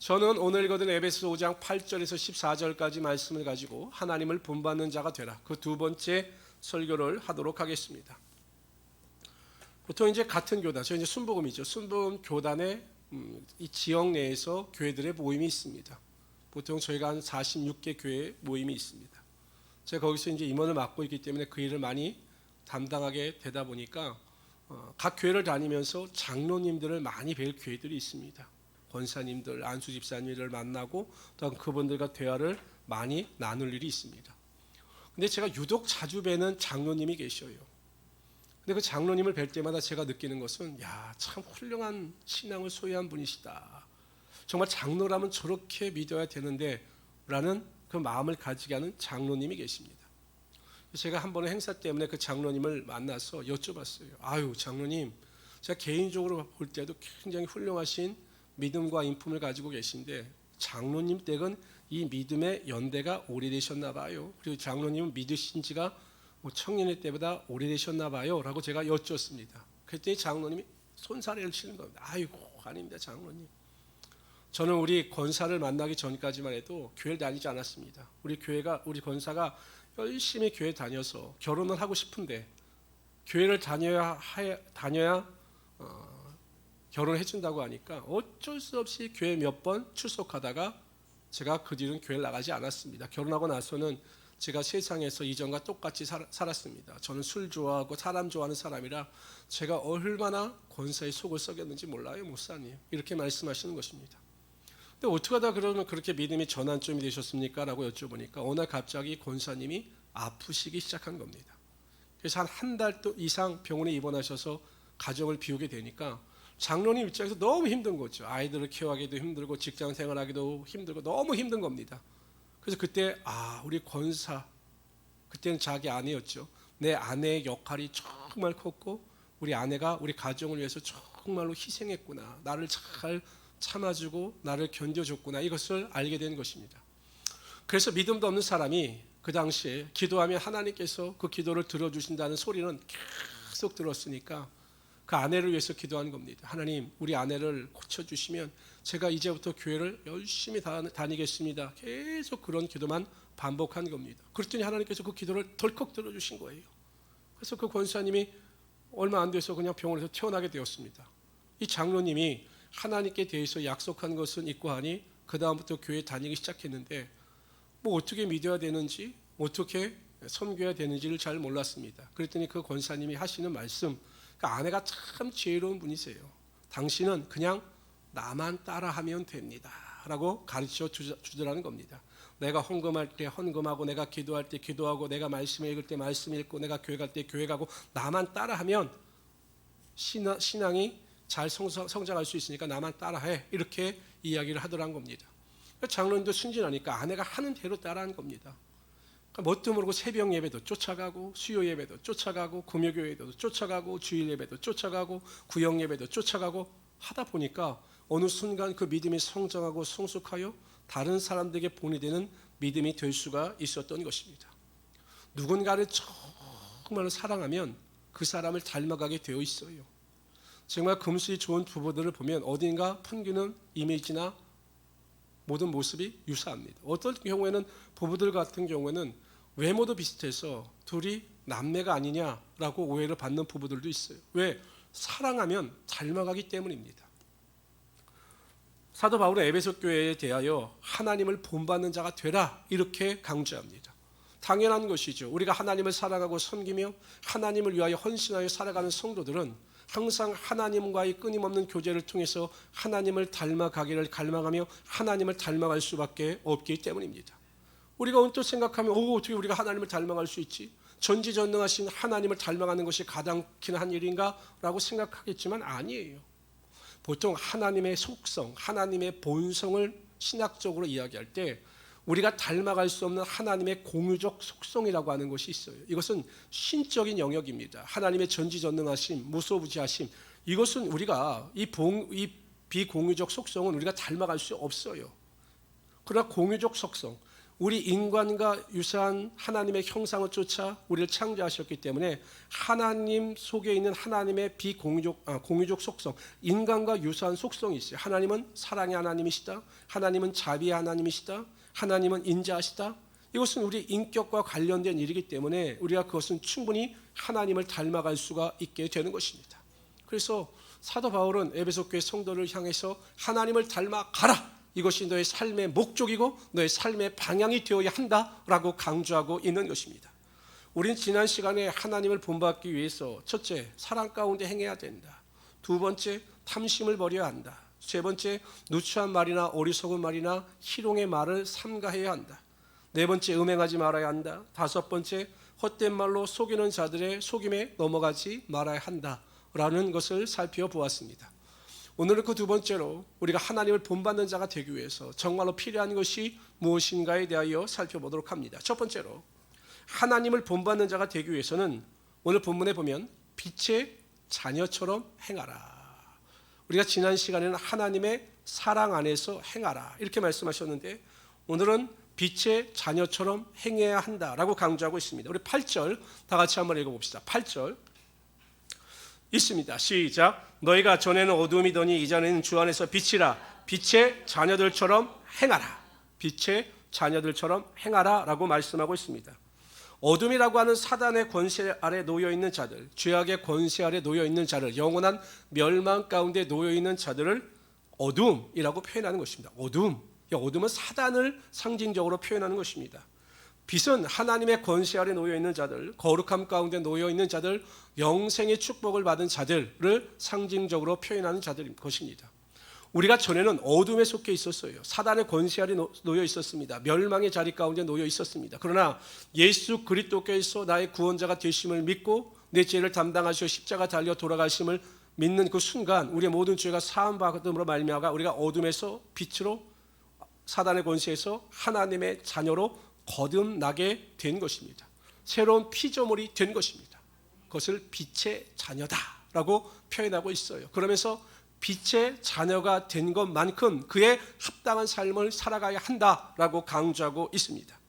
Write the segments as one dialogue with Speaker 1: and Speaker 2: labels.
Speaker 1: 저는 오늘 읽어둔 에베소 5장 8절에서 14절까지 말씀을 가지고 하나님을 본받는 자가 되라, 그 두 번째 설교를 하도록 하겠습니다. 보통 이제 같은 교단, 저 이제 순복음이죠. 순복음 교단의 이 지역 내에서 교회들의 모임이 있습니다. 보통 저희가 한 46개 교회 모임이 있습니다. 제가 거기서 이제 임원을 맡고 있기 때문에 그 일을 많이 담당하게 되다 보니까 각 교회를 다니면서 장로님들을 많이 뵐 교회들이 있습니다. 권사님들, 안수 집사님들을 만나고 또 그분들과 대화를 많이 나눌 일이 있습니다. 근데 제가 유독 자주 뵈는 장로님이 계셔요. 근데 그 장로님을 뵐 때마다 제가 느끼는 것은, 야, 참 훌륭한 신앙을 소유한 분이시다. 정말 장로라면 저렇게 믿어야 되는데 라는 그 마음을 가지게 하는 장로님이 계십니다. 제가 한 번의 행사 때문에 그 장로님을 만나서 여쭤봤어요. 아유, 장로님, 제가 개인적으로 볼 때도 굉장히 훌륭하신 믿음과 인품을 가지고 계신데 장로님 댁은 이 믿음의 연대가 오래되셨나 봐요. 그리고 장로님은 믿으신 지가 청년의 때보다 오래되셨나 봐요 라고 제가 여쭙습니다. 그랬더니 장로님이 손사래를 치는 겁니다. 아이고, 아닙니다, 장로님. 저는 우리 권사를 만나기 전까지만 해도 교회를 다니지 않았습니다. 우리 권사가 열심히 교회 다녀서 결혼을 하고 싶은데 교회를 다녀야 결혼을 해준다고 하니까 어쩔 수 없이 교회 몇 번 출석하다가 제가 그 뒤로는 교회를 나가지 않았습니다. 결혼하고 나서는 제가 세상에서 이전과 똑같이 살았습니다. 저는 술 좋아하고 사람 좋아하는 사람이라 제가 얼마나 권사의 속을 썩였는지 몰라요, 목사님. 이렇게 말씀하시는 것입니다. 근데 어떻게 하다 그러면 그렇게 믿음이 전환점이 되셨습니까? 라고 여쭤보니까 어느 날 갑자기 권사님이 아프시기 시작한 겁니다. 그래서 한 달 이상 병원에 입원하셔서 가정을 비우게 되니까 장로님 입장에서 너무 힘든 거죠. 아이들을 키워하기도 힘들고 직장 생활하기도 힘들고 너무 힘든 겁니다. 그래서 그때 우리 권사, 그때는 자기 아내였죠. 내 아내의 역할이 정말 컸고 우리 아내가 우리 가정을 위해서 정말로 희생했구나, 나를 잘 참아주고 나를 견뎌줬구나, 이것을 알게 된 것입니다. 그래서 믿음도 없는 사람이 그 당시에 기도하면 하나님께서 그 기도를 들어주신다는 소리는 계속 들었으니까 그 아내를 위해서 기도한 겁니다. 하나님, 우리 아내를 고쳐주시면 제가 이제부터 교회를 열심히 다니겠습니다. 계속 그런 기도만 반복한 겁니다. 그랬더니 하나님께서 그 기도를 덜컥 들어주신 거예요. 그래서 그 권사님이 얼마 안 돼서 그냥 병원에서 퇴원하게 되었습니다. 이 장로님이 하나님께 대해서 약속한 것은 있고 하니 그 다음부터 교회 다니기 시작했는데 어떻게 믿어야 되는지, 어떻게 섬겨야 되는지를 잘 몰랐습니다. 그랬더니 그 권사님이 하시는 말씀, 그 아내가 참 지혜로운 분이세요. 당신은 그냥 나만 따라하면 됩니다 라고 가르쳐 주더라는 겁니다. 내가 헌금할 때 헌금하고, 내가 기도할 때 기도하고, 내가 말씀 읽을 때 말씀 읽고, 내가 교회 갈 때 교회 가고, 나만 따라하면 신앙이 잘 성장할 수 있으니까 나만 따라해, 이렇게 이야기를 하더란 겁니다. 장로님도 순진하니까 아내가 하는 대로 따라한 겁니다. 뭣도 모르고 새벽 예배도 쫓아가고, 수요 예배도 쫓아가고, 금요 예배도 쫓아가고, 주일 예배도 쫓아가고, 구역 예배도 쫓아가고 하다 보니까 어느 순간 그 믿음이 성장하고 성숙하여 다른 사람들에게 본이 되는 믿음이 될 수가 있었던 것입니다. 누군가를 정말 사랑하면 그 사람을 닮아가게 되어 있어요. 정말 금슬이 좋은 부부들을 보면 어딘가 풍기는 이미지나 모든 모습이 유사합니다. 어떤 경우에는 부부들 같은 경우에는 외모도 비슷해서 둘이 남매가 아니냐라고 오해를 받는 부부들도 있어요. 왜? 사랑하면 닮아가기 때문입니다. 사도 바울은 에베소 교회에 대하여 하나님을 본받는 자가 되라, 이렇게 강조합니다. 당연한 것이죠. 우리가 하나님을 사랑하고 섬기며 하나님을 위하여 헌신하여 살아가는 성도들은 항상 하나님과의 끊임없는 교제를 통해서 하나님을 닮아가기를 갈망하며 하나님을 닮아갈 수밖에 없기 때문입니다. 우리가 언뜻 생각하면 어떻게 우리가 하나님을 닮아갈 수 있지? 전지전능하신 하나님을 닮아가는 것이 가당키는 한 일인가? 라고 생각하겠지만 아니에요. 보통 하나님의 속성, 하나님의 본성을 신학적으로 이야기할 때 우리가 닮아갈 수 없는 하나님의 공유적 속성이라고 하는 것이 있어요. 이것은 신적인 영역입니다. 하나님의 전지전능하심, 무소부지하심, 이것은 우리가 이 비공유적 속성은 우리가 닮아갈 수 없어요. 그러나 공유적 속성, 우리 인간과 유사한 하나님의 형상을 쫓아 우리를 창조하셨기 때문에 하나님 속에 있는 하나님의 공유적 속성, 인간과 유사한 속성이 있어요. 하나님은 사랑의 하나님이시다. 하나님은 자비의 하나님이시다. 하나님은 인자하시다. 이것은 우리 인격과 관련된 일이기 때문에 우리가 그것은 충분히 하나님을 닮아갈 수가 있게 되는 것입니다. 그래서 사도 바울은 에베소 교회 성도를 향해서 하나님을 닮아가라. 이것이 너의 삶의 목적이고 너의 삶의 방향이 되어야 한다라고 강조하고 있는 것입니다. 우리는 지난 시간에 하나님을 본받기 위해서 첫째, 사랑 가운데 행해야 된다. 두 번째, 탐심을 버려야 한다. 세 번째, 누추한 말이나 어리석은 말이나 희롱의 말을 삼가해야 한다. 네 번째, 음행하지 말아야 한다. 다섯 번째, 헛된 말로 속이는 자들의 속임에 넘어가지 말아야 한다라는 것을 살펴보았습니다. 오늘은 그 두 번째로 우리가 하나님을 본받는 자가 되기 위해서 정말로 필요한 것이 무엇인가에 대하여 살펴보도록 합니다. 첫 번째로 하나님을 본받는 자가 되기 위해서는 오늘 본문에 보면 빛의 자녀처럼 행하라. 우리가 지난 시간에는 하나님의 사랑 안에서 행하라 이렇게 말씀하셨는데 오늘은 빛의 자녀처럼 행해야 한다라고 강조하고 있습니다. 우리 8절 다 같이 한번 읽어봅시다. 8절 있습니다. 시작. 너희가 전에는 어둠이더니 이제는 주 안에서 빛이라. 빛의 자녀들처럼 행하라. 빛의 자녀들처럼 행하라 라고 말씀하고 있습니다. 어둠이라고 하는 사단의 권세 아래 놓여 있는 자들, 죄악의 권세 아래 놓여 있는 자를, 영원한 멸망 가운데 놓여 있는 자들을 어둠이라고 표현하는 것입니다. 어둠은 사단을 상징적으로 표현하는 것입니다. 빛은 하나님의 권세 아래 놓여 있는 자들, 거룩함 가운데 놓여 있는 자들, 영생의 축복을 받은 자들을 상징적으로 표현하는 자들인 것입니다. 우리가 전에는 어둠에 속해 있었어요. 사단의 권세 아래 놓여 있었습니다. 멸망의 자리 가운데 놓여 있었습니다. 그러나 예수 그리스도께서 나의 구원자가 되심을 믿고 내 죄를 담당하시어 십자가 달려 돌아가심을 믿는 그 순간 우리의 모든 죄가 사함받음으로 말미암아 우리가 어둠에서 빛으로 사단의 권세에서 하나님의 자녀로 거듭나게 된 것입니다. 새로운 피조물이 된 것입니다. 그것을 빛의 자녀다라고 표현하고 있어요. 그러면서 빛의 자녀가 된 것만큼 그에 합당한 삶을 살아가야 한다라고 강조하고 있습니다.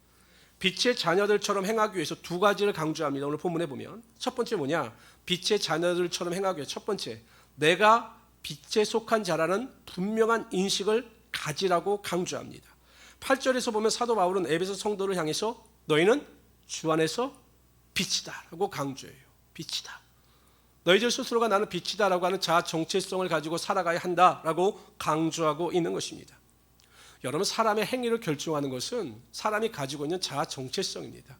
Speaker 1: 빛의 자녀들처럼 행하기 위해서 두 가지를 강조합니다. 오늘 본문에 보면 첫 번째 뭐냐? 빛의 자녀들처럼 행하기 위해서 첫 번째, 내가 빛에 속한 자라는 분명한 인식을 가지라고 강조합니다. 8절에서 보면 사도 바울은 에베소 성도를 향해서 너희는 주 안에서 빛이다 라고 강조해요. 빛이다. 너희들 스스로가 나는 빛이다 라고 하는 자아 정체성을 가지고 살아가야 한다라고 강조하고 있는 것입니다. 여러분, 사람의 행위를 결정하는 것은 사람이 가지고 있는 자아 정체성입니다.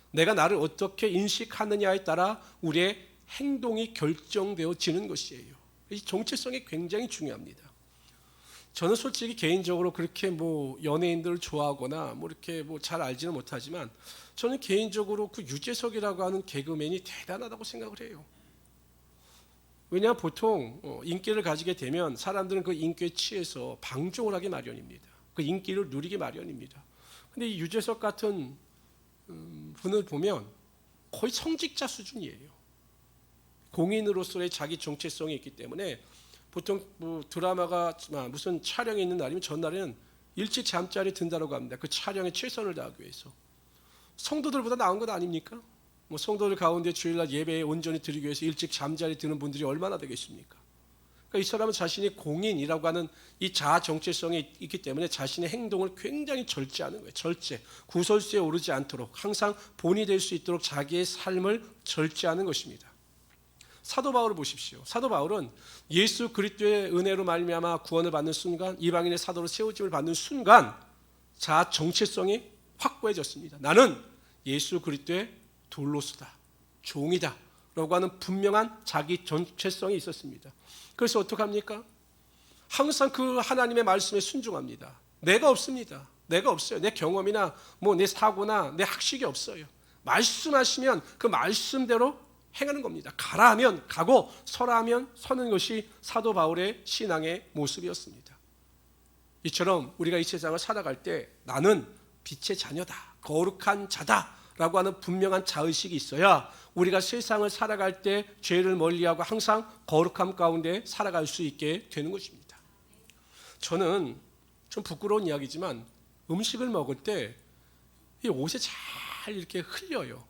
Speaker 1: 내가 나를 어떻게 인식하느냐에 따라 우리의 행동이 결정되어지는 것이에요. 이 정체성이 굉장히 중요합니다. 저는 솔직히 개인적으로 그렇게 연예인들을 좋아하거나 이렇게 잘 알지는 못하지만 저는 개인적으로 그 유재석이라고 하는 개그맨이 대단하다고 생각을 해요. 왜냐하면 보통 인기를 가지게 되면 사람들은 그 인기에 취해서 방종을 하기 마련입니다. 그 인기를 누리기 마련입니다. 근데 이 유재석 같은 분을 보면 거의 성직자 수준이에요. 공인으로서의 자기 정체성이 있기 때문에 보통 드라마가 무슨 촬영이 있는 날이면 전날에는 일찍 잠자리 든다고 합니다. 그 촬영에 최선을 다하기 위해서. 성도들보다 나은 것 아닙니까? 성도들 가운데 주일날 예배에 온전히 드리기 위해서 일찍 잠자리 드는 분들이 얼마나 되겠습니까? 그러니까 이 사람은 자신이 공인이라고 하는 이 자아 정체성이 있기 때문에 자신의 행동을 굉장히 절제하는 거예요. 절제. 구설수에 오르지 않도록 항상 본이 될 수 있도록 자기의 삶을 절제하는 것입니다. 사도 바울을 보십시오. 사도 바울은 예수 그리스도의 은혜로 말미암아 구원을 받는 순간, 이방인의 사도로 세워짐을 받는 순간 자아 정체성이 확고해졌습니다. 나는 예수 그리스도의 돌로스다, 종이다 라고 하는 분명한 자기 정체성이 있었습니다. 그래서 어떡합니까? 항상 그 하나님의 말씀에 순종합니다. 내가 없습니다. 내가 없어요. 내 경험이나 내 사고나 내 학식이 없어요. 말씀하시면 그 말씀대로 행하는 겁니다. 가라 하면 가고 서라 하면 서는 것이 사도 바울의 신앙의 모습이었습니다. 이처럼 우리가 이 세상을 살아갈 때 나는 빛의 자녀다, 거룩한 자다 라고 하는 분명한 자의식이 있어야 우리가 세상을 살아갈 때 죄를 멀리하고 항상 거룩함 가운데 살아갈 수 있게 되는 것입니다. 저는 좀 부끄러운 이야기지만 음식을 먹을 때 이 옷에 잘 이렇게 흘려요.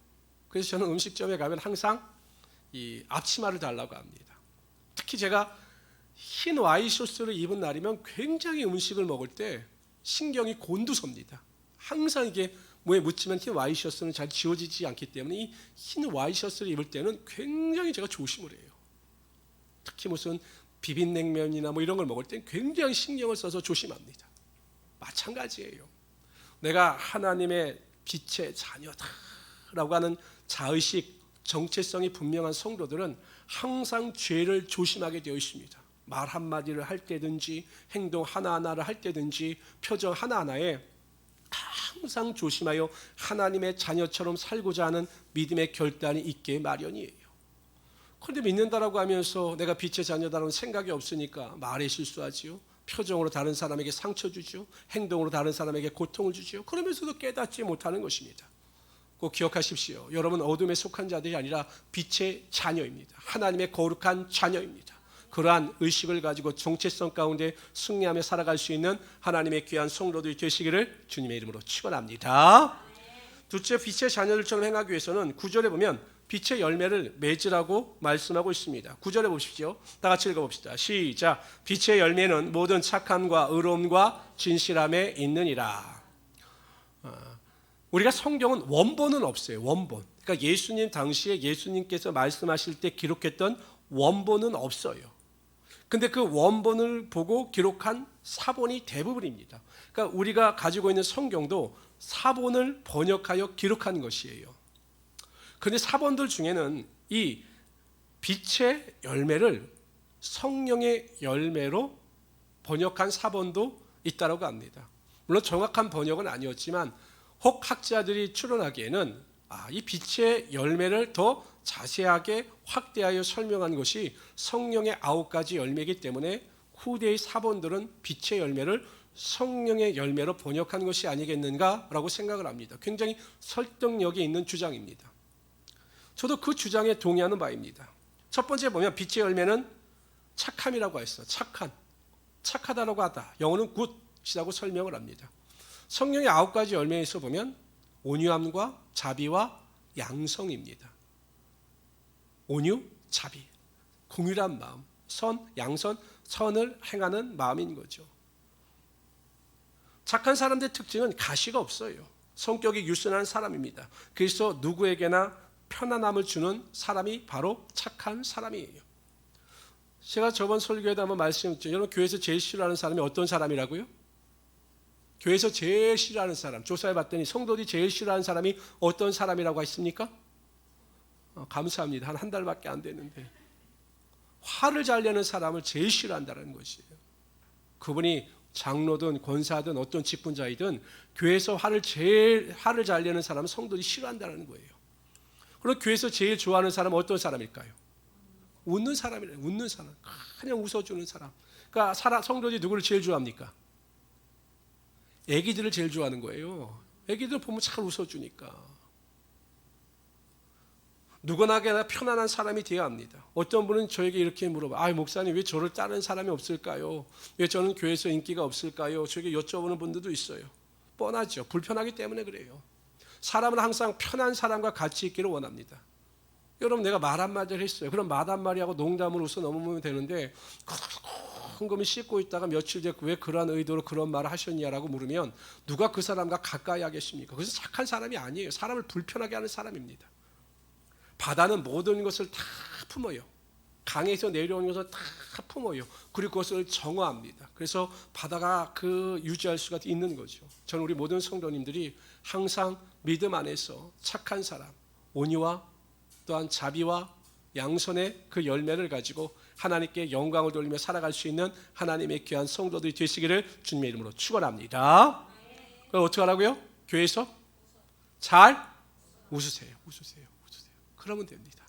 Speaker 1: 그래서 저는 음식점에 가면 항상 이 앞치마를 달라고 합니다. 특히 제가 흰 와인 소스를 입은 날이면 굉장히 음식을 먹을 때 신경이 곤두섭니다. 항상 이게 뭐에 묻히면 흰 와인 소스는 잘 지워지지 않기 때문에 이 흰 와인 소스를 입을 때는 굉장히 제가 조심을 해요. 특히 무슨 비빔냉면이나 뭐 이런 걸 먹을 때 굉장히 신경을 써서 조심합니다. 마찬가지예요. 내가 하나님의 빛의 자녀다라고 하는 자의식, 정체성이 분명한 성도들은 항상 죄를 조심하게 되어 있습니다. 말 한마디를 할 때든지 행동 하나하나를 할 때든지 표정 하나하나에 항상 조심하여 하나님의 자녀처럼 살고자 하는 믿음의 결단이 있게 마련이에요. 그런데 믿는다라고 하면서 내가 빛의 자녀다라는 생각이 없으니까 말에 실수하지요. 표정으로 다른 사람에게 상처 주죠. 행동으로 다른 사람에게 고통을 주죠. 그러면서도 깨닫지 못하는 것입니다. 꼭 기억하십시오. 여러분 어둠에 속한 자들이 아니라 빛의 자녀입니다. 하나님의 거룩한 자녀입니다. 그러한 의식을 가지고 정체성 가운데 승리하며 살아갈 수 있는 하나님의 귀한 성도들이 되시기를 주님의 이름으로 축원합니다. 둘째, 빛의 자녀들처럼 행하기 위해서는 9절에 보면 빛의 열매를 맺으라고 말씀하고 있습니다. 9절에 보십시오. 다 같이 읽어봅시다. 시작. 빛의 열매는 모든 착함과 의로움과 진실함에 있느니라. 우리가 성경은 원본은 없어요. 원본. 그러니까 예수님 당시에 예수님께서 말씀하실 때 기록했던 원본은 없어요. 근데 그 원본을 보고 기록한 사본이 대부분입니다. 그러니까 우리가 가지고 있는 성경도 사본을 번역하여 기록한 것이에요. 그런데 사본들 중에는 이 빛의 열매를 성령의 열매로 번역한 사본도 있다고 합니다. 물론 정확한 번역은 아니었지만 혹 학자들이 추론하기에는 이 빛의 열매를 더 자세하게 확대하여 설명한 것이 성령의 9가지 열매이기 때문에 후대의 사본들은 빛의 열매를 성령의 열매로 번역한 것이 아니겠는가라고 생각을 합니다. 굉장히 설득력이 있는 주장입니다. 저도 그 주장에 동의하는 바입니다. 첫 번째 보면 빛의 열매는 착함이라고 했어요. 착하다라고 하다. 영어는 굿이라고 설명을 합니다. 성령의 9가지 열매에서 보면 온유함과 자비와 양성입니다. 온유, 자비, 공유한 마음, 양선, 선을 행하는 마음인 거죠. 착한 사람들의 특징은 가시가 없어요. 성격이 유순한 사람입니다. 그래서 누구에게나 편안함을 주는 사람이 바로 착한 사람이에요. 제가 저번 설교에도 한번 말씀드렸죠. 여러분 교회에서 제일 싫어하는 사람이 어떤 사람이라고요? 교회에서 제일 싫어하는 사람, 조사해 봤더니 성도들이 제일 싫어하는 사람이 어떤 사람이라고 했습니까? 감사합니다. 한 달밖에 안 됐는데 화를 잘 내는 사람을 제일 싫어한다는 것이에요. 그분이 장로든 권사든 어떤 직분자이든 교회에서 화를 잘 내는 사람은 성도들이 싫어한다는 거예요. 그럼 교회에서 제일 좋아하는 사람은 어떤 사람일까요? 웃는 사람이래요. 웃는 사람, 그냥 웃어주는 사람. 그러니까 성도들이 누구를 제일 좋아합니까? 애기들을 제일 좋아하는 거예요. 애기들 보면 잘 웃어주니까. 누구나게나 편안한 사람이 되어야 합니다. 어떤 분은 저에게 이렇게 물어봐. 목사님 왜 저를 따르는 사람이 없을까요? 왜 저는 교회에서 인기가 없을까요? 저에게 여쭤보는 분들도 있어요. 뻔하죠. 불편하기 때문에 그래요. 사람은 항상 편한 사람과 같이 있기를 원합니다. 여러분 내가 말 한마디를 했어요. 그럼 말 한마디하고 농담으로 웃어 넘으면 되는데 곰곰이 씻고 있다가 며칠 뒤에 왜 그러한 의도로 그런 말을 하셨냐라고 물으면 누가 그 사람과 가까이 하겠습니까? 그래서 착한 사람이 아니에요. 사람을 불편하게 하는 사람입니다. 바다는 모든 것을 다 품어요. 강에서 내려오는 것을 다 품어요. 그리고 그것을 정화합니다. 그래서 바다가 유지할 수가 있는 거죠. 저는 우리 모든 성도님들이 항상 믿음 안에서 착한 사람, 온유와 또한 자비와 양선의 그 열매를 가지고 하나님께 영광을 돌리며 살아갈 수 있는 하나님의 귀한 성도들이 되시기를 주님의 이름으로 축원합니다. 그럼 어떻게 하라고요? 교회에서 잘 웃으세요. 그러면 됩니다.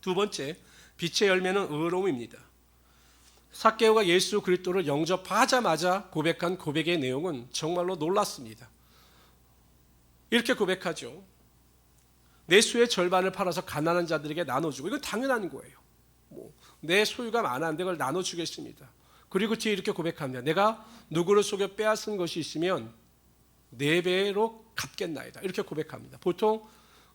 Speaker 1: 두 번째, 빛의 열매는 의로움입니다. 삭개오가 예수 그리스도를 영접하자마자 고백한 고백의 내용은 정말로 놀랐습니다. 이렇게 고백하죠. 내 수의 절반을 팔아서 가난한 자들에게 나눠주고, 이건 당연한 거예요. 내 소유가 많았는데 그걸 나눠주겠습니다. 그리고 뒤에 이렇게 고백합니다. 내가 누구를 속여 빼앗은 것이 있으면 4배로 갚겠나이다. 이렇게 고백합니다. 보통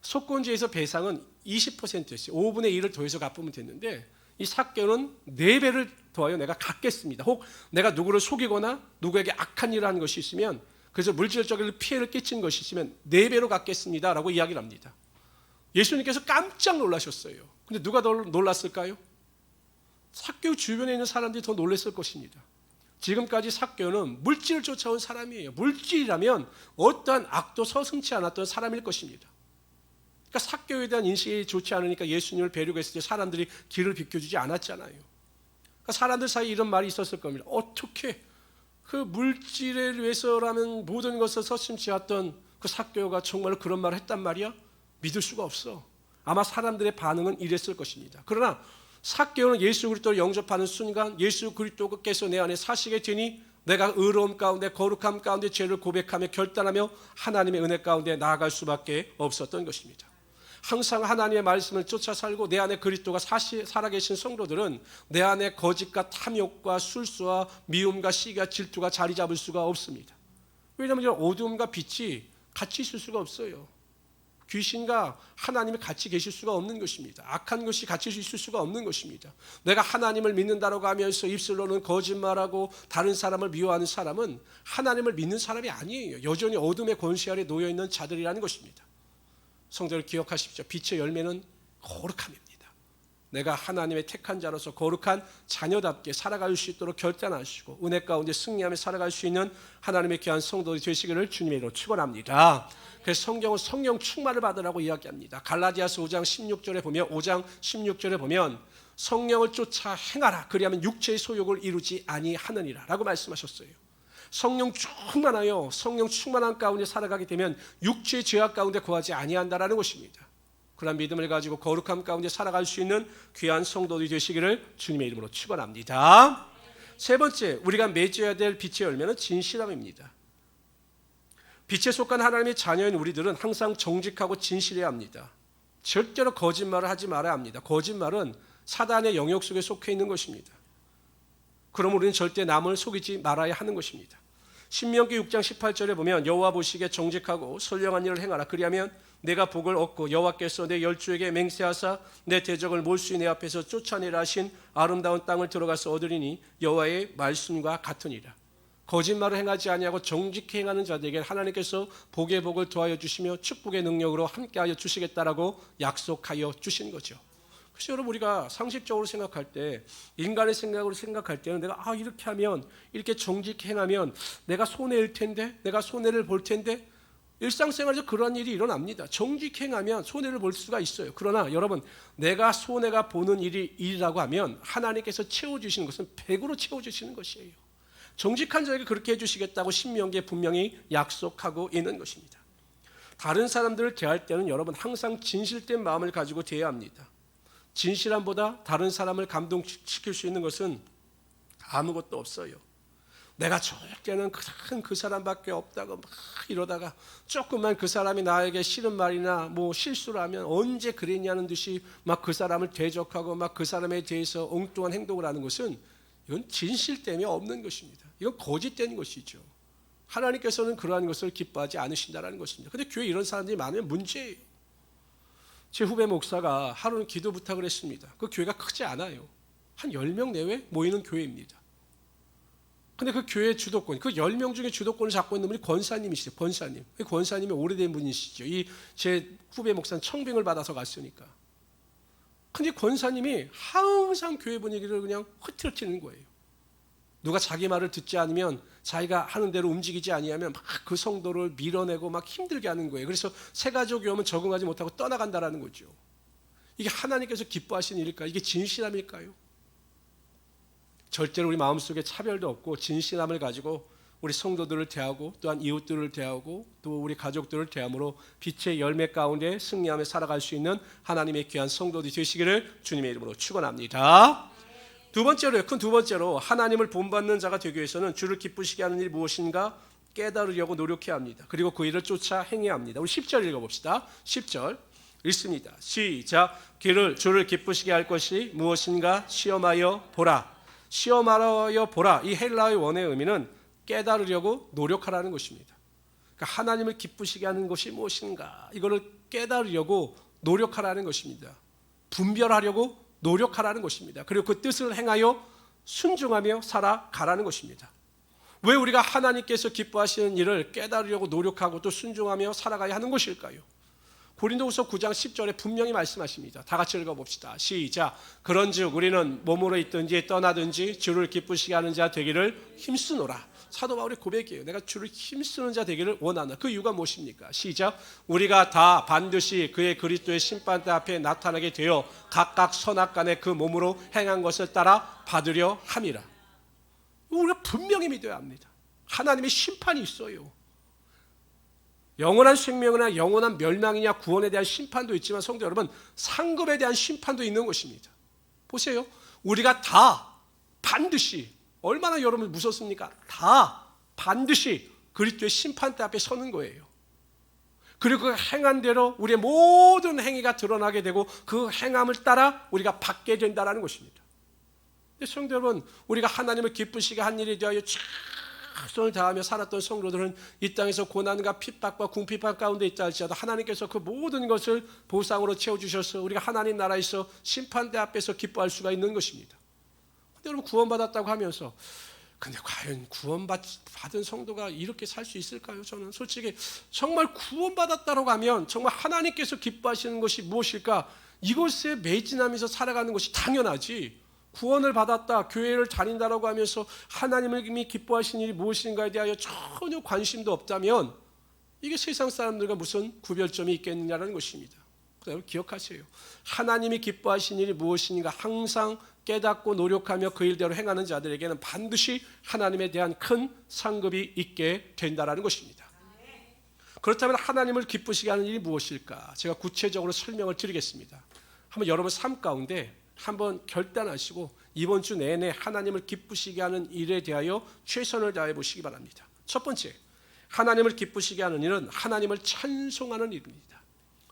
Speaker 1: 속건제에서 배상은 20%였어요. 5분의 1을 더해서 갚으면 됐는데 이 삭개오는 4배를 더하여 내가 갚겠습니다. 혹 내가 누구를 속이거나 누구에게 악한 일을 한 것이 있으면, 그래서 물질적인 피해를 끼친 것이 있으면 4배로 갚겠습니다 라고 이야기를 합니다. 예수님께서 깜짝 놀라셨어요. 근데 누가 더 놀랐을까요? 삭개오 주변에 있는 사람들이 더 놀랐을 것입니다. 지금까지 삭개오는 물질을 쫓아온 사람이에요. 물질이라면 어떠한 악도 서슴지 않았던 사람일 것입니다. 그러니까 삭개오에 대한 인식이 좋지 않으니까 예수님을 뵈려고 했을 때 사람들이 길을 비켜주지 않았잖아요. 그러니까 사람들 사이에 이런 말이 있었을 겁니다. 어떻게 그 물질을 위해서라면 모든 것을 서슴지 않았던 그 삭개오가 정말 그런 말을 했단 말이야? 믿을 수가 없어. 아마 사람들의 반응은 이랬을 것입니다. 그러나 삭개오는 예수 그리스도를 영접하는 순간 예수 그리스도께서 내 안에 사시게 되니 내가 의로움 가운데 거룩함 가운데 죄를 고백하며 결단하며 하나님의 은혜 가운데 나아갈 수밖에 없었던 것입니다. 항상 하나님의 말씀을 쫓아 살고 내 안에 그리스도가 살아계신 성도들은 내 안에 거짓과 탐욕과 술수와 미움과 시기와 질투가 자리 잡을 수가 없습니다. 왜냐하면 어두움과 빛이 같이 있을 수가 없어요. 귀신과 하나님이 같이 계실 수가 없는 것입니다. 악한 것이 같이 있을 수가 없는 것입니다. 내가 하나님을 믿는다고 하면서 입술로는 거짓말하고 다른 사람을 미워하는 사람은 하나님을 믿는 사람이 아니에요. 여전히 어둠의 권세 아래 놓여있는 자들이라는 것입니다. 성도를 기억하십시오. 빛의 열매는 거룩함입니다. 내가 하나님의 택한 자로서 거룩한 자녀답게 살아갈 수 있도록 결단하시고 은혜 가운데 승리하며 살아갈 수 있는 하나님의 귀한 성도들이 되시기를 주님의 이름으로 축원합니다. 그래서 성경은 성령 충만을 받으라고 이야기합니다. 갈라디아서 5장 16절에 보면 성령을 쫓아 행하라 그리하면 육체의 소욕을 이루지 아니하느니라 라고 말씀하셨어요. 성령 충만하여 성령 충만한 가운데 살아가게 되면 육체의 죄악 가운데 거하지 아니한다라는 것입니다. 그런 믿음을 가지고 거룩함 가운데 살아갈 수 있는 귀한 성도들이 되시기를 주님의 이름으로 축원합니다. 세 번째, 우리가 맺어야 될 빛의 열매는 진실함입니다. 빛에 속한 하나님의 자녀인 우리들은 항상 정직하고 진실해야 합니다. 절대로 거짓말을 하지 말아야 합니다. 거짓말은 사단의 영역 속에 속해 있는 것입니다. 그럼 우리는 절대 남을 속이지 말아야 하는 것입니다. 신명기 6장 18절에 보면 여호와 보시기에 정직하고 선량한 일을 행하라 그리하면 내가 복을 얻고 여호와께서 내 열조에게 맹세하사 내 대적을 몰수히 내 앞에서 쫓아내라 하신 아름다운 땅을 들어가서 얻으리니 여호와의 말씀과 같으니라. 거짓말을 행하지 아니하고 정직히 행하는 자들에게 하나님께서 복의 복을 더하여 주시며 축복의 능력으로 함께하여 주시겠다라고 약속하여 주신 거죠. 그래서 여러분 우리가 상식적으로 생각할 때 인간의 생각으로 생각할 때는 내가 이렇게 하면 이렇게 정직히 행하면 내가 손해일 텐데 내가 손해를 볼 텐데 일상생활에서 그런 일이 일어납니다. 정직히 행하면 손해를 볼 수가 있어요. 그러나 여러분 내가 손해가 보는 일이라고 하면 하나님께서 채워주시는 것은 100으로 채워주시는 것이에요. 정직한 자에게 그렇게 해주시겠다고 신명기에 분명히 약속하고 있는 것입니다. 다른 사람들을 대할 때는 여러분 항상 진실된 마음을 가지고 대해야 합니다. 진실함보다 다른 사람을 감동시킬 수 있는 것은 아무것도 없어요. 내가 좋을 때는 그 사람밖에 없다고 막 이러다가 조금만 그 사람이 나에게 싫은 말이나 뭐 실수를 하면 언제 그랬냐는 듯이 막 그 사람을 대적하고 막 그 사람에 대해서 엉뚱한 행동을 하는 것은 이건 진실됨이 없는 것입니다. 이건 거짓된 것이죠. 하나님께서는 그러한 것을 기뻐하지 않으신다는 것입니다. 그런데 교회에 이런 사람들이 많으면 문제예요. 제 후배 목사가 하루는 기도 부탁을 했습니다. 그 교회가 크지 않아요. 한 10명 내외 모이는 교회입니다. 근데 그 교회 주도권, 그 10명 중에 주도권을 잡고 있는 분이 권사님이시죠. 권사님. 그 권사님이 오래된 분이시죠. 제 후배 목사는 청빙을 받아서 갔으니까. 근데 권사님이 항상 교회 분위기를 그냥 흐트러뜨리는 거예요. 누가 자기 말을 듣지 않으면 자기가 하는 대로 움직이지 아니하면 막 그 성도를 밀어내고 막 힘들게 하는 거예요. 그래서 새 가족이 오면 적응하지 못하고 떠나간다라는 거죠. 이게 하나님께서 기뻐하시는 일일까요? 이게 진실함일까요? 절대로 우리 마음속에 차별도 없고 진실함을 가지고 우리 성도들을 대하고 또한 이웃들을 대하고 또 우리 가족들을 대함으로 빛의 열매 가운데 승리하며 살아갈 수 있는 하나님의 귀한 성도들이 되시기를 주님의 이름으로 축원합니다. 두 번째로 하나님을 본받는 자가 되기 위해서는 주를 기쁘시게 하는 일이 무엇인가 깨달으려고 노력해야 합니다. 그리고 그 일을 쫓아 행해야 합니다. 우리 10절 읽어봅시다. 10절 읽습니다. 시작. 주를 기쁘시게 할 것이 무엇인가 시험하여 보라. 시험하여 보라. 이 헬라어의 원어의 의미는 깨달으려고 노력하라는 것입니다. 그러니까 하나님을 기쁘시게 하는 것이 무엇인가, 이거를 깨달으려고 노력하라는 것입니다. 분별하려고 노력하라는 것입니다. 그리고 그 뜻을 행하여 순종하며 살아가라는 것입니다. 왜 우리가 하나님께서 기뻐하시는 일을 깨달으려고 노력하고 또 순종하며 살아가야 하는 것일까요? 고린도후서 9장 10절에 분명히 말씀하십니다. 다 같이 읽어봅시다. 시작. 그런즉 우리는 몸으로 있든지 떠나든지 주를 기쁘시게 하는 자 되기를 힘쓰노라. 사도 바울의 고백이에요. 내가 주를 힘쓰는 자 되기를 원한다. 그 이유가 무엇입니까? 시작. 우리가 다 반드시 그의 그리스도의 심판대 앞에 나타나게 되어 각각 선악간에 그 몸으로 행한 것을 따라 받으려 함이라. 우리가 분명히 믿어야 합니다. 하나님의 심판이 있어요. 영원한 생명이나 영원한 멸망이냐 구원에 대한 심판도 있지만 성도 여러분, 상급에 대한 심판도 있는 것입니다. 보세요. 우리가 다 반드시, 얼마나 여러분 무섭습니까? 다 반드시 그리스도의 심판대 앞에 서는 거예요. 그리고 그 행한 대로 우리의 모든 행위가 드러나게 되고 그 행함을 따라 우리가 받게 된다는 것입니다. 성도 여러분, 우리가 하나님을 기쁘시게 한 일에 대하여 최선을 다하며 살았던 성도들은 이 땅에서 고난과 핍박과 궁핍한 가운데 있다 할지라도 하나님께서 그 모든 것을 보상으로 채워주셔서 우리가 하나님 나라에서 심판대 앞에서 기뻐할 수가 있는 것입니다. 근데 여러분, 구원받았다고 하면서 근데 과연 구원받은 성도가 이렇게 살 수 있을까요? 저는 솔직히 정말 구원받았다고 하면 정말 하나님께서 기뻐하시는 것이 무엇일까? 이것에 매진하면서 살아가는 것이 당연하지, 구원을 받았다, 교회를 다닌다라고 하면서 하나님을 이미 기뻐하시는 일이 무엇인가에 대하여 전혀 관심도 없다면 이게 세상 사람들과 무슨 구별점이 있겠느냐는 것입니다. 여러분 기억하세요. 하나님이 기뻐하시는 일이 무엇인가 항상 깨닫고 노력하며 그 일대로 행하는 자들에게는 반드시 하나님에 대한 큰 상급이 있게 된다는 것입니다. 그렇다면 하나님을 기쁘시게 하는 일이 무엇일까? 제가 구체적으로 설명을 드리겠습니다. 한번 여러분 삶 가운데 한번 결단하시고 이번 주 내내 하나님을 기쁘시게 하는 일에 대하여 최선을 다해 보시기 바랍니다. 첫 번째, 하나님을 기쁘시게 하는 일은 하나님을 찬송하는 일입니다.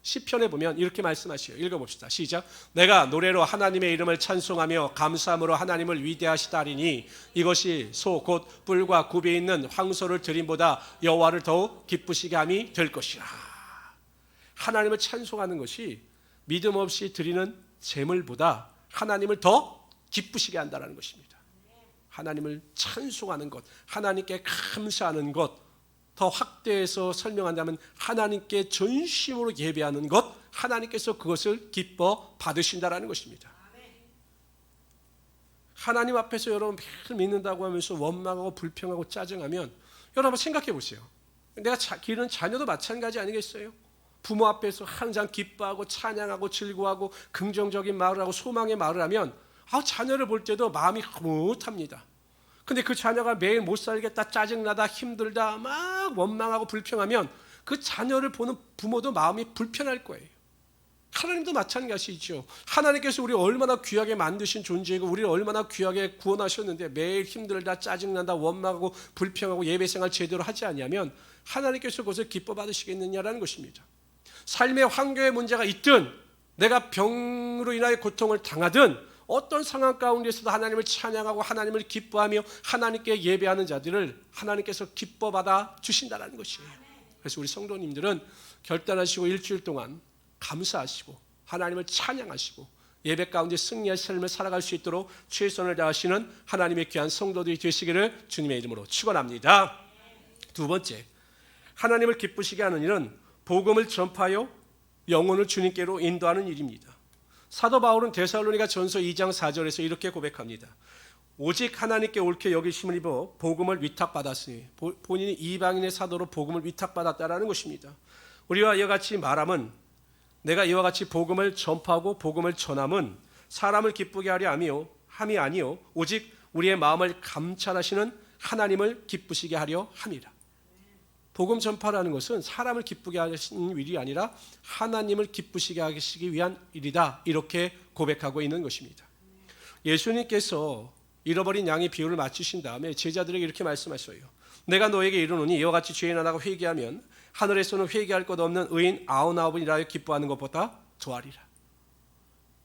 Speaker 1: 시편에 보면 이렇게 말씀하시요. 읽어봅시다. 시작. 내가 노래로 하나님의 이름을 찬송하며 감사함으로 하나님을 위대하시다 하리니 이것이 소 곧 뿔과 굽이 있는 황소를 드림보다 여호와를 더욱 기쁘시게 함이 될 것이라. 하나님을 찬송하는 것이 믿음 없이 드리는 제물보다 하나님을 더 기쁘시게 한다는 것입니다. 하나님을 찬송하는 것, 하나님께 감사하는 것, 더 확대해서 설명한다면 하나님께 전심으로 예배하는 것, 하나님께서 그것을 기뻐 받으신다는 것입니다. 하나님 앞에서 여러분 매일 믿는다고 하면서 원망하고 불평하고 짜증하면 여러분 생각해 보세요. 내가 기르는 자녀도 마찬가지 아니겠어요? 부모 앞에서 항상 기뻐하고 찬양하고 즐거워하고 긍정적인 말을 하고 소망의 말을 하면 자녀를 볼 때도 마음이 흐뭇합니다. 근데 그 자녀가 매일 못 살겠다, 짜증나다, 힘들다, 막 원망하고 불평하면 그 자녀를 보는 부모도 마음이 불편할 거예요. 하나님도 마찬가지죠. 하나님께서 우리 얼마나 귀하게 만드신 존재이고 우리를 얼마나 귀하게 구원하셨는데 매일 힘들다, 짜증난다, 원망하고 불평하고 예배생활 제대로 하지 않으면 하나님께서 그것을 기뻐 받으시겠느냐라는 것입니다. 삶의 환경에 문제가 있든 내가 병으로 인하여 고통을 당하든 어떤 상황 가운데서도 하나님을 찬양하고 하나님을 기뻐하며 하나님께 예배하는 자들을 하나님께서 기뻐 받아 주신다는 것이에요. 그래서 우리 성도님들은 결단하시고 일주일 동안 감사하시고 하나님을 찬양하시고 예배 가운데 승리의 삶을 살아갈 수 있도록 최선을 다하시는 하나님의 귀한 성도들이 되시기를 주님의 이름으로 축원합니다. 두 번째, 하나님을 기쁘시게 하는 일은 복음을 전파하여 영혼을 주님께로 인도하는 일입니다. 사도 바울은 데살로니가 전서 2장 4절에서 이렇게 고백합니다. 오직 하나님께 옳게 여기심을 입어 복음을 위탁받았으니, 본인이 이방인의 사도로 복음을 위탁받았다라는 것입니다. 우리와 이와 같이 말함은, 내가 이와 같이 복음을 전파하고 복음을 전함은 사람을 기쁘게 하려 함이 아니요 오직 우리의 마음을 감찰하시는 하나님을 기쁘시게 하려 함이라. 복음 전파라는 것은 사람을 기쁘게 하시는 일이 아니라 하나님을 기쁘시게 하시기 위한 일이다, 이렇게 고백하고 있는 것입니다. 예수님께서 잃어버린 양의 비유를 마치신 다음에 제자들에게 이렇게 말씀하셔요. 내가 너에게 이르노니 이와 같이 죄인 하나가 회개하면 하늘에서는 회개할 것 없는 의인 99이라 기뻐하는 것보다 더하리라.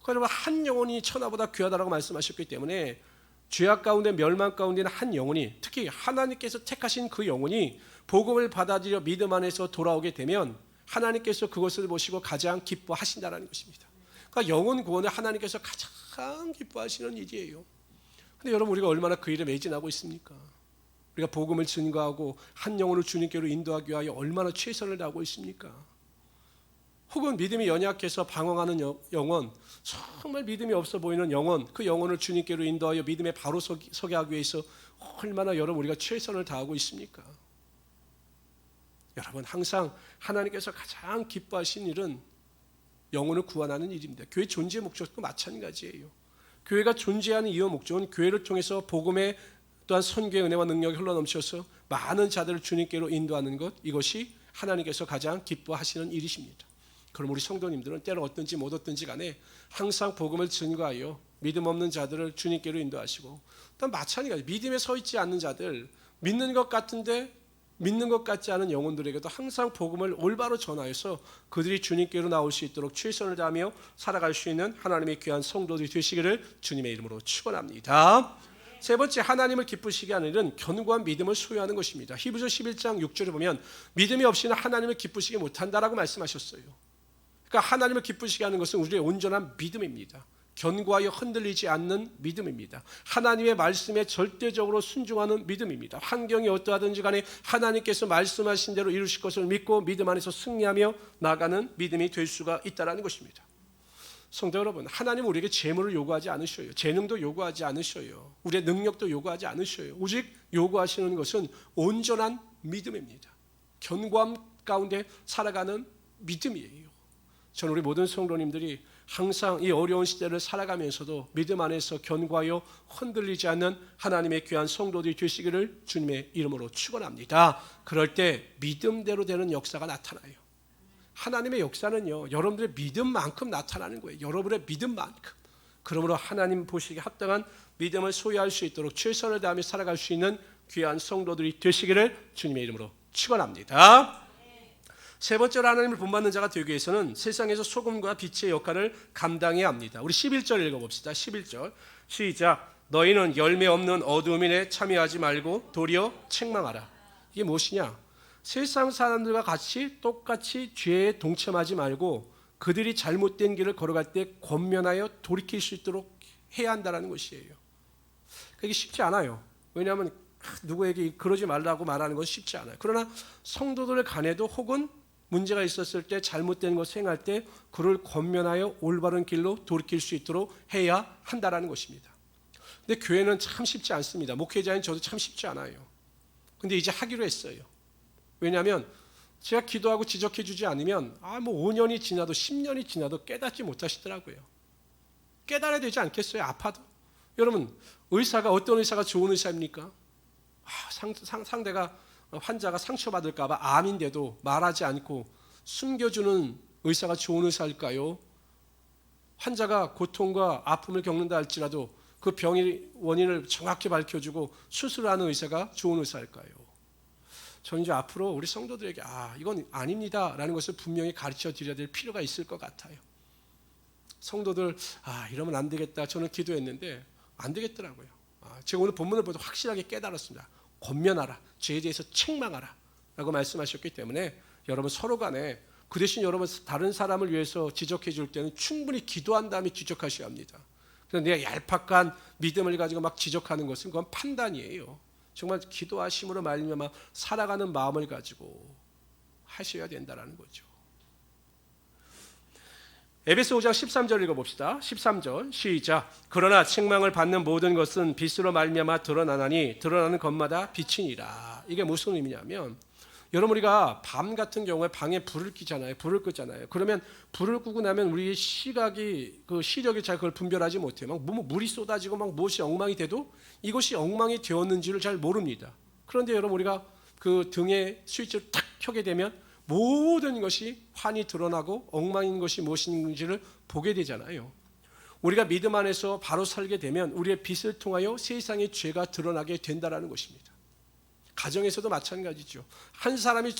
Speaker 1: 그러면 한 영혼이 천하보다 귀하다라고 말씀하셨기 때문에 죄악 가운데 멸망 가운데 있는 한 영혼이, 특히 하나님께서 택하신 그 영혼이 복음을 받아들여 믿음 안에서 돌아오게 되면 하나님께서 그것을 보시고 가장 기뻐하신다는 것입니다. 그러니까 영혼 구원을 하나님께서 가장 기뻐하시는 일이에요. 근데 여러분, 우리가 얼마나 그 일에 매진하고 있습니까? 우리가 복음을 증거하고 한 영혼을 주님께로 인도하기 위하여 얼마나 최선을 다하고 있습니까? 혹은 믿음이 연약해서 방황하는 영혼, 정말 믿음이 없어 보이는 영혼, 그 영혼을 주님께로 인도하여 믿음에 바로 서게 하기 위해서 얼마나 여러분 우리가 최선을 다하고 있습니까? 여러분, 항상 하나님께서 가장 기뻐하신 일은 영혼을 구원하는 일입니다. 교회 존재 목적도 마찬가지예요. 교회가 존재하는 이유 목적은 교회를 통해서 복음의 또한 선교의 은혜와 능력이 흘러넘쳐서 많은 자들을 주님께로 인도하는 것, 이것이 하나님께서 가장 기뻐하시는 일이십니다. 그럼 우리 성도님들은 때로 어떤지 못 어떤지 간에 항상 복음을 증거하여 믿음 없는 자들을 주님께로 인도하시고, 또 마찬가지 믿음에 서 있지 않는 자들, 믿는 것 같은데 믿는 것 같지 않은 영혼들에게도 항상 복음을 올바로 전하여서 그들이 주님께로 나올 수 있도록 최선을 다하며 살아갈 수 있는 하나님의 귀한 성도들이 되시기를 주님의 이름으로 축원합니다. 세 번째, 하나님을 기쁘시게 하는 일은 견고한 믿음을 소유하는 것입니다. 히브리서 11장 6절에 보면 믿음이 없이는 하나님을 기쁘시게 못한다라고 말씀하셨어요. 그러니까 하나님을 기쁘시게 하는 것은 우리의 온전한 믿음입니다. 견고하여 흔들리지 않는 믿음입니다. 하나님의 말씀에 절대적으로 순종하는 믿음입니다. 환경이 어떠하든지 간에 하나님께서 말씀하신 대로 이루실 것을 믿고 믿음 안에서 승리하며 나가는 믿음이 될 수가 있다는 것입니다. 성도 여러분, 하나님은 우리에게 재물을 요구하지 않으셔요. 재능도 요구하지 않으셔요. 우리의 능력도 요구하지 않으셔요. 오직 요구하시는 것은 온전한 믿음입니다. 견고함 가운데 살아가는 믿음이에요. 저는 우리 모든 성도님들이 항상 이 어려운 시대를 살아가면서도 믿음 안에서 견고하여 흔들리지 않는 하나님의 귀한 성도들이 되시기를 주님의 이름으로 축원합니다. 그럴 때 믿음대로 되는 역사가 나타나요. 하나님의 역사는요, 여러분들의 믿음만큼 나타나는 거예요. 여러분의 믿음만큼. 그러므로 하나님 보시기에 합당한 믿음을 소유할 수 있도록 최선을 다하며 살아갈 수 있는 귀한 성도들이 되시기를 주님의 이름으로 축원합니다. 세 번째로 하나님을 본받는 자가 되기 위해서는 세상에서 소금과 빛의 역할을 감당해야 합니다. 우리 11절 읽어봅시다. 11절 시작. 너희는 열매 없는 어두움 일에 참여하지 말고 도리어 책망하라. 이게 무엇이냐? 세상 사람들과 같이 똑같이 죄에 동참하지 말고 그들이 잘못된 길을 걸어갈 때 권면하여 돌이킬 수 있도록 해야 한다는 것이에요. 그게 쉽지 않아요. 왜냐하면 누구에게 그러지 말라고 말하는 건 쉽지 않아요. 그러나 성도들 간에도 혹은 문제가 있었을 때 잘못된 것을 행할 때 그를 권면하여 올바른 길로 돌이킬 수 있도록 해야 한다는 것입니다. 근데 교회는 참 쉽지 않습니다. 목회자인 저도 참 쉽지 않아요. 근데 이제 하기로 했어요. 왜냐하면 제가 기도하고 지적해 주지 않으면 5년이 지나도 10년이 지나도 깨닫지 못하시더라고요. 깨달아야 되지 않겠어요? 아파도. 여러분, 의사가 어떤 의사가 좋은 의사입니까? 상대가 환자가 상처받을까 봐 암인데도 말하지 않고 숨겨주는 의사가 좋은 의사일까요? 환자가 고통과 아픔을 겪는다 할지라도 그 병의 원인을 정확히 밝혀주고 수술하는 의사가 좋은 의사일까요? 저는 이제 앞으로 우리 성도들에게 이건 아닙니다 라는 것을 분명히 가르쳐 드려야 될 필요가 있을 것 같아요. 성도들 이러면 안 되겠다 저는 기도했는데 안 되겠더라고요. 제가 오늘 본문을 보도 확실하게 깨달았습니다. 권면하라, 죄에 대해서 책망하라 라고 말씀하셨기 때문에 여러분 서로 간에 그 대신 여러분 다른 사람을 위해서 지적해 줄 때는 충분히 기도한 다음에 지적하셔야 합니다. 그래서 내가 얄팍한 믿음을 가지고 막 지적하는 것은 그건 판단이에요. 정말 기도하심으로 말미암아 살아가는 마음을 가지고 하셔야 된다는 거죠. 에베소 5장 13절 읽어봅시다. 13절 시작. 그러나 책망을 받는 모든 것은 빛으로 말미암아 드러나나니 드러나는 것마다 빛이니라. 이게 무슨 의미냐면 여러분 우리가 밤 같은 경우에 방에 불을 끄잖아요. 그러면 불을 끄고 나면 우리의 시각이 그 시력이 잘 그걸 분별하지 못해요. 막 물이 쏟아지고 막 무엇이 엉망이 돼도 이것이 엉망이 되었는지를 잘 모릅니다. 그런데 여러분 우리가 그 등에 스위치를 탁 켜게 되면 모든 것이 환히 드러나고 엉망인 것이 무엇인지를 보게 되잖아요. 우리가 믿음 안에서 바로 살게 되면 우리의 빛을 통하여 세상의 죄가 드러나게 된다는 것입니다. 가정에서도 마찬가지죠. 한 사람이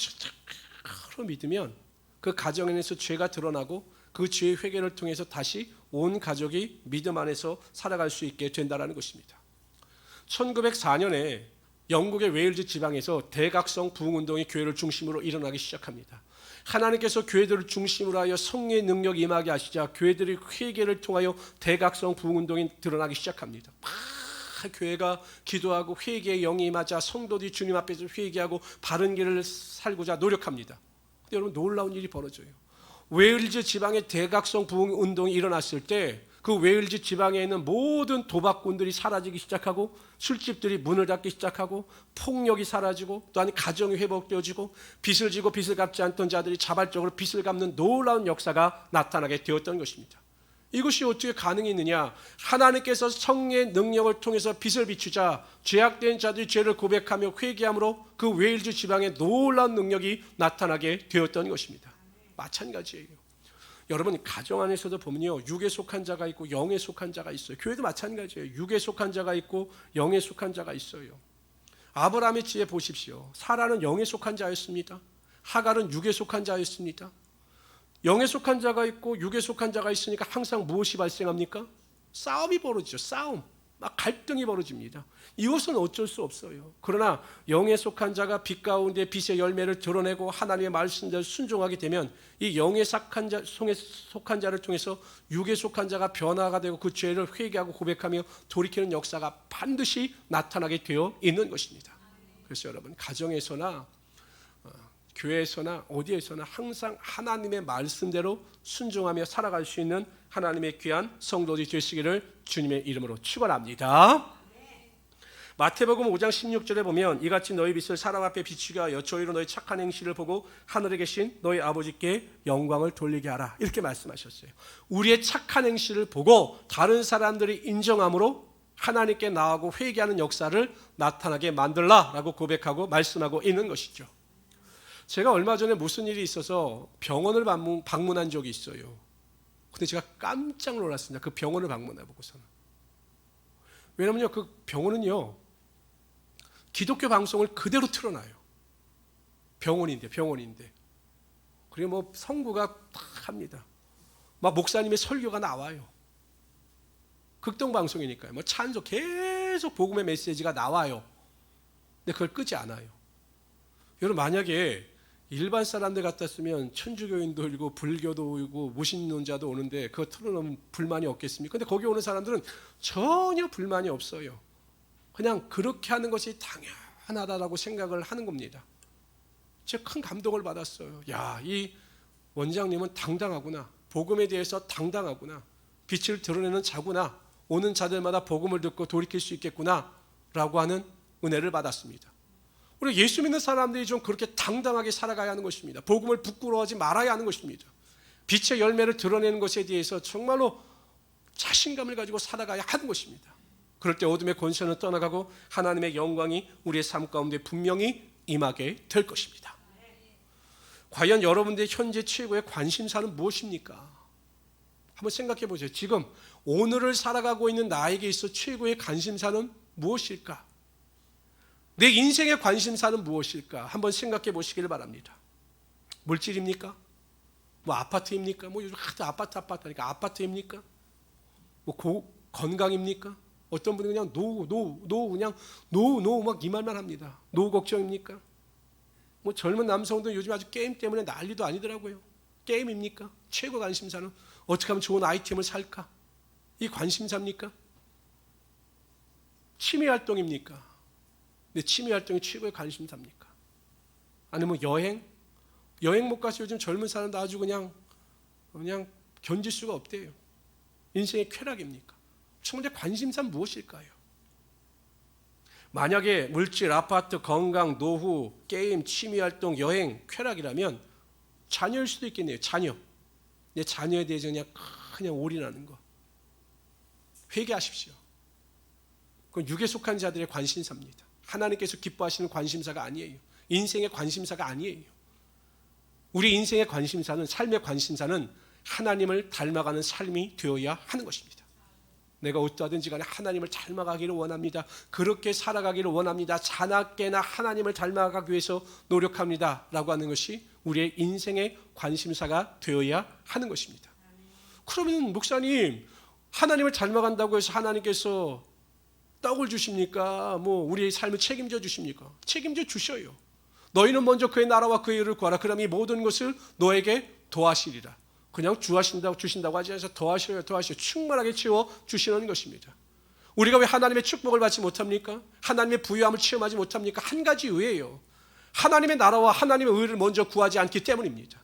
Speaker 1: 바로 믿으면 그 가정 안에서 죄가 드러나고 그 죄의 회개를 통해서 다시 온 가족이 믿음 안에서 살아갈 수 있게 된다는 것입니다. 1904년에 영국의 웨일즈 지방에서 대각성 부흥운동이 교회를 중심으로 일어나기 시작합니다. 하나님께서 교회들을 중심으로 하여 성령의 능력이 임하게 하시자 교회들이 회개를 통하여 대각성 부흥운동이 드러나기 시작합니다. 교회가 기도하고 회개의 영이 임하자 성도들이 주님 앞에서 회개하고 바른 길을 살고자 노력합니다. 근데 여러분, 놀라운 일이 벌어져요. 웨일즈 지방의 대각성 부흥운동이 일어났을 때 그 웨일즈 지방에 있는 모든 도박꾼들이 사라지기 시작하고, 술집들이 문을 닫기 시작하고, 폭력이 사라지고, 또한 가정이 회복되어지고, 빚을 지고 빚을 갚지 않던 자들이 자발적으로 빚을 갚는 놀라운 역사가 나타나게 되었던 것입니다. 이것이 어떻게 가능했느냐? 하나님께서 성령의 능력을 통해서 빚을 비추자 죄악된 자들이 죄를 고백하며 회개함으로 그 웨일즈 지방에 놀라운 능력이 나타나게 되었던 것입니다. 마찬가지예요. 여러분, 가정 안에서도 보면요, 육에 속한 자가 있고 영에 속한 자가 있어요. 교회도 마찬가지예요. 육에 속한 자가 있고 영에 속한 자가 있어요. 아브라함의 지혜 보십시오. 사라는 영에 속한 자였습니다. 하갈은 육에 속한 자였습니다. 영에 속한 자가 있고 육에 속한 자가 있으니까 항상 무엇이 발생합니까? 싸움이 벌어지죠. 싸움, 막 갈등이 벌어집니다. 이것은 어쩔 수 없어요. 그러나 영에 속한 자가 빛 가운데 빛의 열매를 드러내고 하나님의 말씀대로 순종하게 되면 이 영에 속한 자를 통해서 육에 속한 자가 변화가 되고 그 죄를 회개하고 고백하며 돌이키는 역사가 반드시 나타나게 되어 있는 것입니다. 그래서 여러분, 가정에서나 교회에서나 어디에서나 항상 하나님의 말씀대로 순종하며 살아갈 수 있는 하나님의 귀한 성도들이 되시기를 주님의 이름으로 축원합니다. 마태복음 5장 16절에 보면 이같이 너희 빛을 사람 앞에 비추게 하여 저희로 너희 착한 행실을 보고 하늘에 계신 너희 아버지께 영광을 돌리게 하라, 이렇게 말씀하셨어요. 우리의 착한 행실을 보고 다른 사람들이 인정함으로 하나님께 나아가고 회개하는 역사를 나타나게 만들라라고 고백하고 말씀하고 있는 것이죠. 제가 얼마 전에 무슨 일이 있어서 병원을 방문한 적이 있어요. 근데 제가 깜짝 놀랐습니다. 그 병원을 방문해 보고서는. 왜냐면요, 그 병원은요, 기독교 방송을 그대로 틀어놔요. 병원인데. 그리고 뭐 성구가 딱 합니다. 막 목사님의 설교가 나와요. 극동 방송이니까요. 뭐 찬송 계속 복음의 메시지가 나와요. 근데 그걸 끄지 않아요. 여러분, 만약에 일반 사람들 같았으면 천주교인도 오고 불교도 오고 무신론자도 오는데 그거 틀어놓으면 불만이 없겠습니까? 근데 거기 오는 사람들은 전혀 불만이 없어요. 그냥 그렇게 하는 것이 당연하다라고 생각을 하는 겁니다. 제가 큰 감동을 받았어요. 야, 이 원장님은 당당하구나. 복음에 대해서 당당하구나. 빛을 드러내는 자구나. 오는 자들마다 복음을 듣고 돌이킬 수 있겠구나 라고 하는 은혜를 받았습니다. 우리 예수 믿는 사람들이 좀 그렇게 당당하게 살아가야 하는 것입니다. 복음을 부끄러워하지 말아야 하는 것입니다. 빛의 열매를 드러내는 것에 대해서 정말로 자신감을 가지고 살아가야 하는 것입니다. 그럴 때 어둠의 권세는 떠나가고 하나님의 영광이 우리의 삶 가운데 분명히 임하게 될 것입니다. 과연 여러분들의 현재 최고의 관심사는 무엇입니까? 한번 생각해 보세요. 지금 오늘을 살아가고 있는 나에게 있어 최고의 관심사는 무엇일까? 내 인생의 관심사는 무엇일까? 한번 생각해 보시기를 바랍니다. 물질입니까? 뭐 아파트입니까? 뭐 요즘 하도 아파트 하니까 아파트입니까? 뭐 건강입니까? 어떤 분은 그냥 노후 막 이 말만 합니다. 노후 걱정입니까? 뭐 젊은 남성들 요즘 아주 게임 때문에 난리도 아니더라고요. 게임입니까? 최고 관심사는 어떻게 하면 좋은 아이템을 살까? 이 관심사입니까? 취미 활동입니까? 내 취미 활동이 최고의 관심사입니까? 아니면 여행 못 가서 요즘 젊은 사람도 아주 그냥 견딜 수가 없대요. 인생의 쾌락입니까? 정말 관심사는 무엇일까요? 만약에 물질, 아파트, 건강, 노후, 게임, 취미 활동, 여행, 쾌락이라면 자녀일 수도 있겠네요. 자녀. 내 자녀에 대해서 그냥 올인하는 거. 회개하십시오. 그건 육에 속한 자들의 관심사입니다. 하나님께서 기뻐하시는 관심사가 아니에요. 인생의 관심사가 아니에요. 우리 인생의 관심사는, 삶의 관심사는 하나님을 닮아가는 삶이 되어야 하는 것입니다. 내가 어떠하든지 간에 하나님을 닮아가기를 원합니다. 그렇게 살아가기를 원합니다. 자나깨나 하나님을 닮아가기 위해서 노력합니다 라고 하는 것이 우리의 인생의 관심사가 되어야 하는 것입니다. 그러면 목사님, 하나님을 닮아간다고 해서 하나님께서 떡을 주십니까? 우리의 삶을 책임져 주십니까? 책임져 주셔요. 너희는 먼저 그의 나라와 그의 의를 구하라. 그럼 이 모든 것을 너에게 더하시리라. 그냥 주신다고 하지 않아서 더하셔요. 충만하게 채워 주시는 것입니다. 우리가 왜 하나님의 축복을 받지 못합니까? 하나님의 부유함을 체험하지 못합니까? 한 가지 이유예요. 하나님의 나라와 하나님의 의를 먼저 구하지 않기 때문입니다.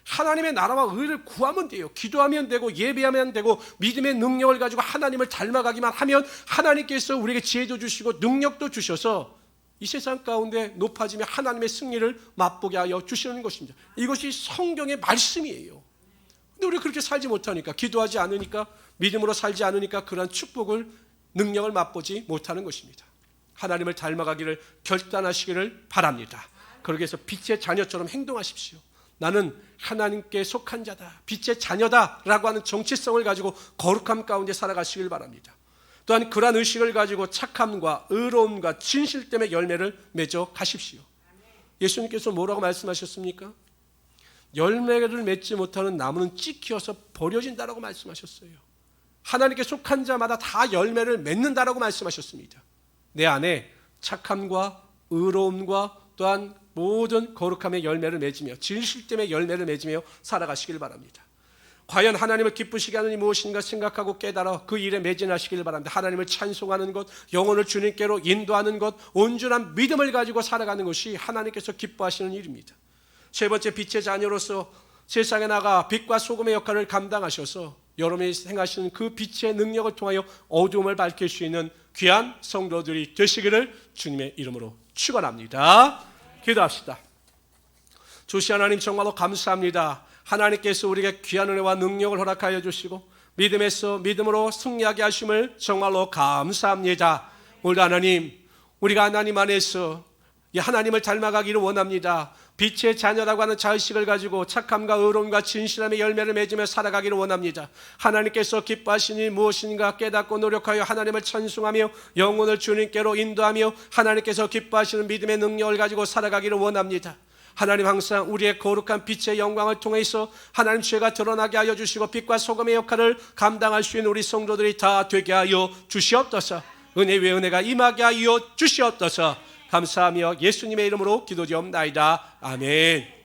Speaker 1: 하나님의 나라와 의를 구하면 돼요. 기도하면 되고 예배하면 되고 믿음의 능력을 가지고 하나님을 닮아가기만 하면 하나님께서 우리에게 지혜도 주시고 능력도 주셔서 이 세상 가운데 높아지며 하나님의 승리를 맛보게 하여 주시는 것입니다. 이것이 성경의 말씀이에요. 근데 우리가 그렇게 살지 못하니까, 기도하지 않으니까, 믿음으로 살지 않으니까 그러한 축복을, 능력을 맛보지 못하는 것입니다. 하나님을 닮아가기를 결단하시기를 바랍니다. 그러기 위해서 빛의 자녀처럼 행동하십시오. 나는 하나님께 속한 자다, 빛의 자녀다라고 하는 정체성을 가지고 거룩함 가운데 살아가시길 바랍니다. 또한 그러한 의식을 가지고 착함과 의로움과 진실됨의 열매를 맺어 가십시오. 예수님께서 뭐라고 말씀하셨습니까? 열매를 맺지 못하는 나무는 찍혀서 버려진다라고 말씀하셨어요. 하나님께 속한 자마다 다 열매를 맺는다라고 말씀하셨습니다. 내 안에 착함과 의로움과 또한 모든 거룩함의 열매를 맺으며 진실됨의 열매를 맺으며 살아가시길 바랍니다. 과연 하나님을 기쁘시게 하는 이 무엇인가 생각하고 깨달아 그 일에 매진하시길 바랍니다. 하나님을 찬송하는 것, 영혼을 주님께로 인도하는 것, 온전한 믿음을 가지고 살아가는 것이 하나님께서 기뻐하시는 일입니다. 세 번째, 빛의 자녀로서 세상에 나가 빛과 소금의 역할을 감당하셔서 여러분이 행하시는 그 빛의 능력을 통하여 어두움을 밝힐 수 있는 귀한 성도들이 되시기를 주님의 이름으로 축원합니다. 기도합시다. 주시 하나님, 정말로 감사합니다. 하나님께서 우리에게 귀한 은혜와 능력을 허락하여 주시고 믿음에서 믿음으로 승리하게 하심을 정말로 감사합니다. 오늘 하나님, 우리가 하나님 안에서 하나님을 닮아가기를 원합니다. 빛의 자녀라고 하는 자의식을 가지고 착함과 의로움과 진실함의 열매를 맺으며 살아가기를 원합니다. 하나님께서 기뻐하시는 일 무엇인가 깨닫고 노력하여 하나님을 찬송하며 영혼을 주님께로 인도하며 하나님께서 기뻐하시는 믿음의 능력을 가지고 살아가기를 원합니다. 하나님, 항상 우리의 거룩한 빛의 영광을 통해서 하나님 죄가 드러나게 하여 주시고 빛과 소금의 역할을 감당할 수 있는 우리 성도들이 다 되게 하여 주시옵소서. 은혜 위에 은혜가 임하게 하여 주시옵소서. 감사하며 예수님의 이름으로 기도드리옵나이다. 아멘.